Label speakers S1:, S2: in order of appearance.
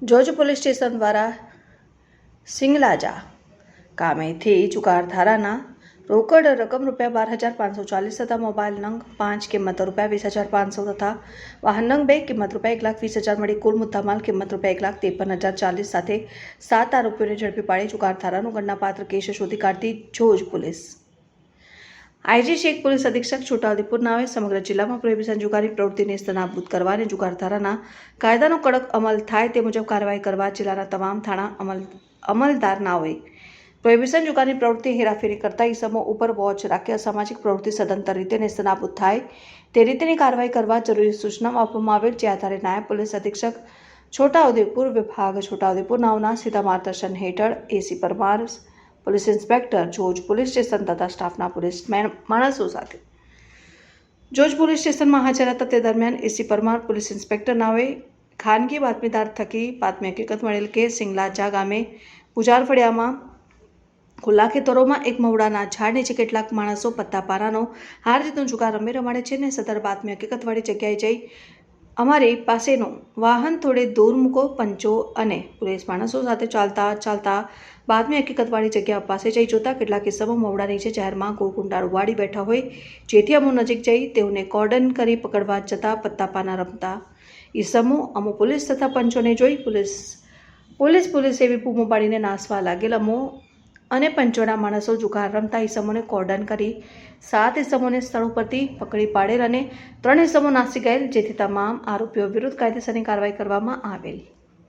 S1: જોજ police station દ્વારા સિંગલાજા ગામેથી જુગાર ધારાના રોકડ રકમ ₹12,540 તથા મોબાઈલ નંગ 5 કિંમત ₹20,500 તથા વાહન નંગ 2 કિંમત ₹1,20,000 મળી કુલ મુદ્દામાલ કિંમત ₹1,53,040 સાથે 7 આરોપીઓને ઝડપી પાડી જુગાર ધારાનો ગણનાપાત્ર કેસ શોધી કાઢતી જોજ પોલીસ આઈજી શેખ પોલીસ અધિક્ષક છોટાઉદેપુર નાવે સમગ્ર જિલ્લામાં પ્રોહિબિશન જુગારની પ્રવૃત્તિને સ્તનાબૂદ કરવા અને જુગાર ધારાના કાયદાનો કડક અમલ થાય તે મુજબ કાર્યવાહી કરવા જિલ્લાના તમામ થાણા અમલદારનાઓએ પ્રોહિબિશન જુગારની પ્રવૃત્તિ હેરાફેરી કરતા ઇસમો ઉપર વોચ રાખી અસામાજિક પ્રવૃત્તિ સદંતર રીતે સ્તનાબૂદ થાય તે રીતેની કાર્યવાહી કરવા જરૂરી સૂચના આપવામાં આવેલ, જે આધારે નાયબ પોલીસ અધિક્ષક છોટાઉદેપુર વિભાગ છોટાઉદેપુર નાઓના સીધા માર્ગદર્શન હેઠળ એસી પરમાર, પોલીસ ઇન્સ્પેક્ટર, જોજ પોલીસ સ્ટેશન તથા સ્ટાફના પોલીસ માણસો સાથે જોજ પોલીસ સ્ટેશનમાં હાજર હતા. તે દરમિયાન એસી પરમાર, પોલીસ ઇન્સ્પેક્ટર નાઓએ ખાનગી બાતમીદાર થકી બાતમી હકીકત મળેલ કે સિંગલાજા ગામે પુજાર ફળિયામાં ખુલ્લા ખેતરોમાં એક મવડાના ઝાડ નીચે કેટલાક માણસો પત્તાપારાનો હાર જીતનો જુગાર રમાડે છે ને સદર બાતમી હકીકતવાળી જગ્યાએ જઈ અમારી પાસેનું વાહન થોડે દૂર મૂકો. પંચો અને પોલીસ માણસો સાથે ચાલતા બાતમી હકીકતવાળી જગ્યા પાસે જઈ જોતા કેટલાક ઇસમો મવડા નીચે જાહેરમાં ગોળકુંડાળ વાળી બેઠા હોય, જેથી અમો નજીક જઈ તેઓને કોર્ડન કરી પકડવા જતા પત્તાપાના રમતા ઇસમો અમો પોલીસ તથા પંચોને જોઈ પોલીસ એવી બૂમો પાડીને નાસવા લાગેલ. અમો અને પંચોના માણસો જુગાર રમતા ઇસમોને કોર્ડન કરી 7 ઇસમોને સ્થળ ઉપરથી પકડી પાડેલ અને 3 ઇસમો નાસી ગયેલ, જેથી તમામ આરોપીઓ વિરુદ્ધ કાયદેસરની કાર્યવાહી કરવામાં આવેલ.